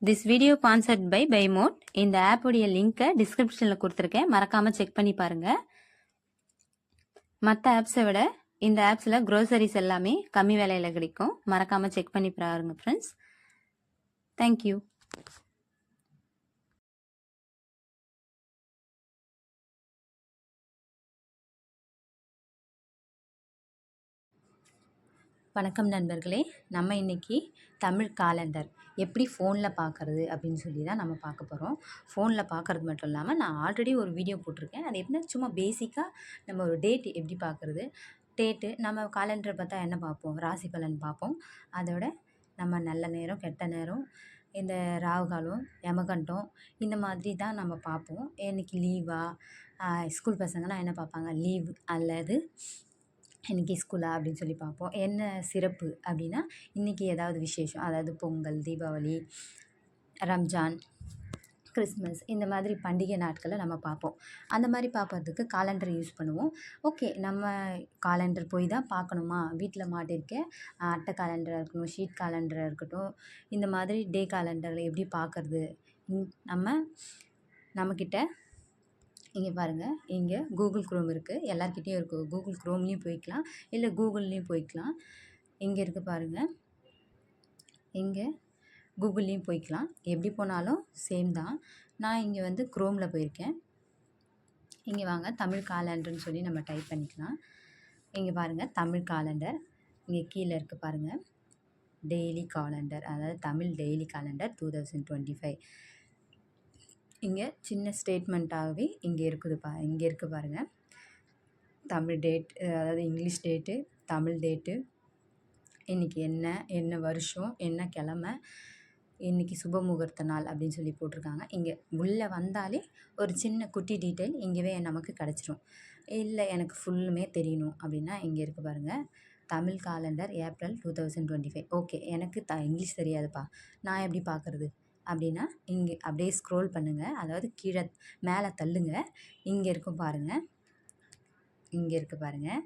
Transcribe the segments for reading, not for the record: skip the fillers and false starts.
This video sponsored by பைமோட். இந்த ஆப்போடைய லிங்கை டிஸ்கிரிப்ஷனில் கொடுத்துருக்கேன், மறக்காமல் செக் பண்ணி பாருங்கள். மற்ற ஆப்ஸை விட இந்த ஆப்ஸில் க்ரோசரிஸ் எல்லாமே கம்மி விலையில் கிடைக்கும், மறக்காமல் செக் பண்ணி பாருங்க ஃப்ரெண்ட்ஸ். தேங்க்யூ. வணக்கம் நண்பர்களே, நம்ம இன்றைக்கி தமிழ் காலண்டர் எப்படி ஃபோனில் பார்க்குறது அப்படின்னு சொல்லி தான் நம்ம பார்க்க போகிறோம். ஃபோனில் பார்க்குறது மட்டும் இல்லாமல் நான் ஆல்ரெடி ஒரு வீடியோ போட்டிருக்கேன். அது என்ன சும்மா பேசிக்காக நம்ம ஒரு டேட் எப்படி பார்க்குறது, டேட்டு நம்ம காலண்டரை பார்த்தா என்ன பார்ப்போம், ராசி பலன் பார்ப்போம். அதோட நம்ம நல்ல நேரம் கெட்ட நேரம், இந்த ராகுகாலம் யமகண்டம் இந்த மாதிரி தான் நம்ம பார்ப்போம். இன்றைக்கி லீவா, ஸ்கூல் பசங்களாம் என்ன பார்ப்பாங்க, லீவ் அல்லது இன்றைக்கி ஸ்கூலா அப்படின்னு சொல்லி பார்ப்போம். என்ன சிறப்பு அப்படின்னா இன்றைக்கி ஏதாவது விசேஷம், அதாவது பொங்கல், தீபாவளி, ரம்ஜான், கிறிஸ்மஸ் இந்த மாதிரி பண்டிகை நாட்களை நம்ம பார்ப்போம். அந்த மாதிரி பார்ப்பறதுக்கு காலண்டர் யூஸ் பண்ணுவோம். ஓகே, நம்ம காலண்டர் போய் தான் பார்க்கணுமா, வீட்டில் மாட்டிருக்க அட்டை காலண்டராக இருக்கட்டும், ஷீட் காலண்டராக இருக்கட்டும், இந்த மாதிரி டே காலண்டரில் எப்படி பார்க்குறது, நம்மக்கிட்ட இங்கே பாருங்கள், இங்கே கூகுள் குரோம் இருக்குது, எல்லாருக்கிட்டேயும் இருக்குது. கூகுள் குரோம்லேயும் போய்க்கலாம், இல்லை கூகுள்லேயும் போய்க்கலாம். இங்கே இருக்குது பாருங்கள், இங்கே கூகுள்லேயும் போய்க்கலாம். எப்படி போனாலும் சேம் தான். நான் இங்கே வந்து குரோமில் போயிருக்கேன். இங்கே வாங்க, தமிழ் காலண்டர்னு சொல்லி நம்ம டைப் பண்ணிக்கலாம். இங்கே பாருங்கள், தமிழ் காலண்டர் இங்கே கீழே இருக்குது பாருங்கள், டெய்லி காலண்டர், அதாவது தமிழ் டெய்லி காலண்டர் 2025. இங்கே சின்ன ஸ்டேட்மெண்ட்டாகவே இங்கே இருக்குது பாருங்கள். தமிழ் டேட், அதாவது இங்கிலீஷ் டேட்டு, தமிழ் டேட்டு, இன்றைக்கி என்ன வருஷம், என்ன கிழமை, இன்றைக்கி சுப முகூர்த்த நாள் அப்படின்னு சொல்லி போட்டிருக்காங்க. இங்கே உள்ளே வந்தாலே ஒரு சின்ன குட்டி டீட்டெயில் இங்கேவே நமக்கு கிடச்சிரும். இல்லை எனக்கு ஃபுல்லுமே தெரியணும் அப்படின்னா இங்கே இருக்குது பாருங்கள், தமிழ் காலண்டர் ஏப்ரல் 2025. ஓகே, எனக்கு இங்கிலீஷ் தெரியாதுப்பா, நான் எப்படி பார்க்குறது அப்படின்னா இங்கே அப்படியே ஸ்க்ரோல் பண்ணுங்கள், அதாவது கீழே மேலே தள்ளுங்க. இங்கே இருக்கும் பாருங்கள், இங்கே இருக்குது பாருங்கள்,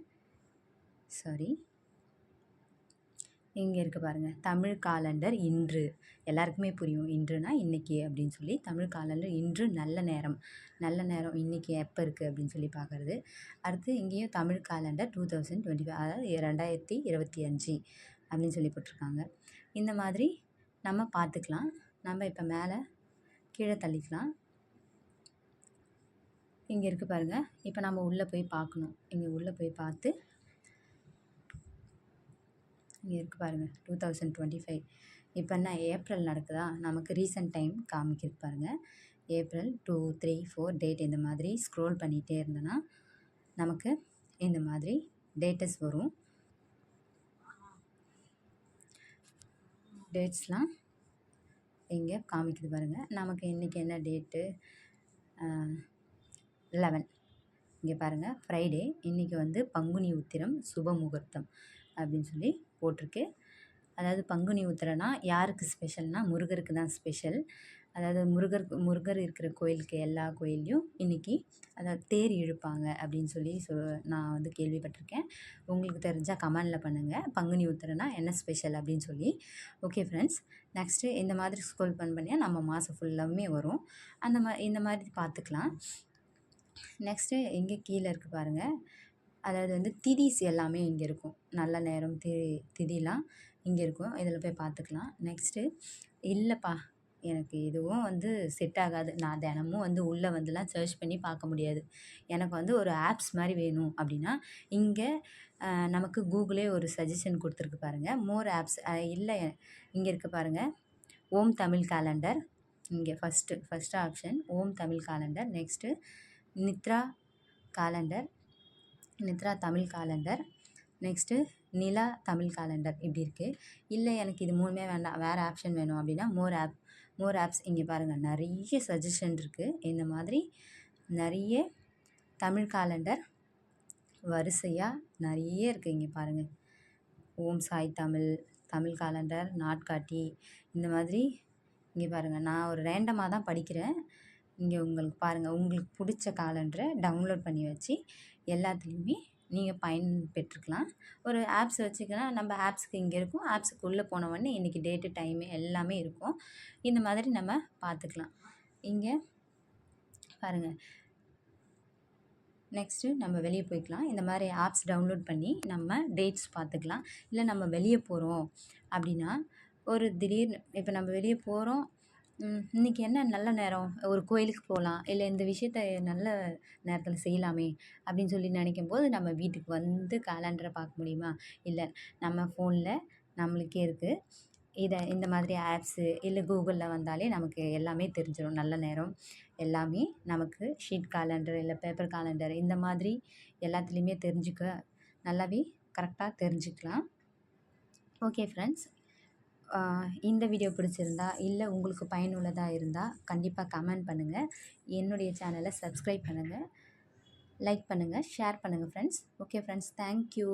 இங்கே இருக்குது பாருங்கள், தமிழ் காலண்டர் இன்று. எல்லாருக்குமே புரியும், இன்றுனா இன்றைக்கி அப்படின்னு சொல்லி. தமிழ் காலண்டர் இன்று நல்ல நேரம் இன்றைக்கி எப்போ இருக்குது அப்படின்னு சொல்லி பார்க்குறது. அடுத்து இங்கேயும் தமிழ் காலண்டர் 2025, அதாவது 2025 அப்படின்னு சொல்லி போட்டிருக்காங்க. இந்த மாதிரி நம்ம பார்த்துக்கலாம். நம்ம இப்போ மேலே கீழே தள்ளிக்கலாம். இங்கே இருக்குது பாருங்கள், இப்போ நம்ம உள்ளே போய் பார்க்கணும். இங்கே உள்ளே போய் பார்த்து இங்கே இருக்குது பாருங்கள் 2025. இப்போ என்ன ஏப்ரல் நடக்குதா, நமக்கு ரீசன்ட் டைம் காமிக்கிறது பாருங்கள். April 2, 3, 4 date. இந்த மாதிரி ஸ்க்ரோல் பண்ணிகிட்டே இருந்தோன்னா நமக்கு இந்த மாதிரி டேட்டஸ் வரும். டேட்ஸ்லாம் இங்கே காமிக்குது பாருங்கள். நமக்கு இன்றைக்கி என்ன டேட்டு, 11. இங்கே பாருங்கள், ஃப்ரைடே. இன்றைக்கி வந்து பங்குனி உத்திரம் சுப முகூர்த்தம் அப்படின்னு சொல்லி போட்டிருக்கு. அதாவது பங்குனி உத்திரம்னா யாருக்கு ஸ்பெஷல்னால் முருகருக்கு தான் ஸ்பெஷல். அதாவது முருகர் இருக்கிற கோயிலுக்கு, எல்லா கோயில்லையும் இன்றைக்கி அதாவது தேர் இழுப்பாங்க அப்படின்னு சொல்லி நான் வந்து கேள்விப்பட்டிருக்கேன். உங்களுக்கு தெரிஞ்சால் கமெண்டில் பண்ணுங்கள், பங்குனி உத்திரம்னா என்ன ஸ்பெஷல் அப்படின்னு சொல்லி. ஓகே ஃப்ரெண்ட்ஸ், நெக்ஸ்ட்டு இந்த மாதிரி ஸ்க்ரோல் பண்ணியா நம்ம மாதம் ஃபுல்லாமே வரும். இந்த மாதிரி பார்த்துக்கலாம். நெக்ஸ்ட்டு இங்கே கீழே இருக்குது பாருங்கள், அதாவது வந்து திதிஸ் எல்லாமே இங்கே இருக்கும். நல்ல நேரம், திதிலாம் இங்கே இருக்கும். இதில் போய் பார்த்துக்கலாம். நெக்ஸ்ட்டு இல்லைப்பா, எனக்கு இதுவும் வந்து செட் ஆகாது, நான் தினமும் வந்து உள்ளே வந்துலாம் சர்ச் பண்ணி பார்க்க முடியாது, எனக்கு வந்து ஒரு ஆப்ஸ் மாதிரி வேணும் அப்படின்னா இங்கே நமக்கு கூகுளே ஒரு சஜஷன் கொடுத்துருக்கு பாருங்கள், மோர் ஆப்ஸ். இல்லை, இங்கே இருக்குது பாருங்கள், ஓம் தமிழ் காலண்டர். இங்கே ஃபஸ்ட்டு ஆப்ஷன் ஓம் தமிழ் காலண்டர். நெக்ஸ்ட்டு நித்ரா காலண்டர், நித்ரா தமிழ் காலண்டர். நெக்ஸ்ட்டு நிலா தமிழ் காலண்டர் இப்படி இருக்குது. இல்லை எனக்கு இது மூணுமே வேண்டாம், வேறு ஆப்ஷன் வேணும் அப்படின்னா மோர் ஆப்ஸ். இங்கே பாருங்கள், நிறைய சஜஷன் இருக்குது. இந்த மாதிரி நிறைய தமிழ் காலண்டர் வரிசையாக நிறைய இருக்குது. இங்கே பாருங்கள், ஓம் சாய் தமிழ் காலண்டர், நாட்காட்டி, இந்த மாதிரி. இங்கே பாருங்கள், நான் ஒரு ரேண்டமாக தான் படிக்கிறேன். இங்கே உங்களுக்கு பாருங்கள், உங்களுக்கு பிடிச்ச காலண்டரை டவுன்லோட் பண்ணி வச்சு எல்லாத்துலேயுமே நீங்கள் பயன்பெற்றுக்கலாம். ஒரு ஆப்ஸ் வச்சுக்கினா நம்ம ஆப்ஸ்க்கு இங்கே இருக்கும். ஆப்ஸுக்கு உள்ளே போன உடனே இன்றைக்கி டேட்டு, டைமு எல்லாமே இருக்கும். இந்த மாதிரி நம்ம பார்த்துக்கலாம். இங்கே பாருங்கள். நெக்ஸ்ட்டு நம்ம வெளியே போய்க்கலாம். இந்த மாதிரி ஆப்ஸ் டவுன்லோட் பண்ணி நம்ம டேட்ஸ் பார்த்துக்கலாம். இல்லை நம்ம வெளியே போகிறோம் அப்படின்னா, ஒரு திடீர்னு இப்போ நம்ம வெளியே போகிறோம், இன்றைக்கி என்ன நல்ல நேரம், ஒரு கோயிலுக்கு போகலாம், இல்லை இந்த விஷயத்த நல்ல நேரத்தில் செய்யலாமே அப்படின்னு சொல்லி நினைக்கும்போது, நம்ம வீட்டுக்கு வந்து கேலண்டரை பார்க்க முடியுமா? இல்லை, நம்ம ஃபோனில் நம்மளுக்கே இருக்குது. இந்த மாதிரி ஆப்ஸு இல்லை கூகுளில் வந்தாலே நமக்கு எல்லாமே தெரிஞ்சிடும். நல்ல நேரம் எல்லாமே நமக்கு ஷீட் காலண்டர் இல்லை பேப்பர் காலண்டர் இந்த மாதிரி எல்லாத்துலேயுமே தெரிஞ்சுக்க நல்லாவே கரெக்டாக தெரிஞ்சுக்கலாம். ஓகே ஃப்ரெண்ட்ஸ், இந்த வீடியோ பிடிச்சிருந்தா இல்லை உங்களுக்கு பயனுள்ளதாக இருந்தால் கண்டிப்பாக கமெண்ட் பண்ணுங்கள். என்னுடைய சேனலை சப்ஸ்கிரைப் பண்ணுங்கள், லைக் பண்ணுங்கள், ஷேர் பண்ணுங்கள் ஃப்ரெண்ட்ஸ். Okay friends, thank you.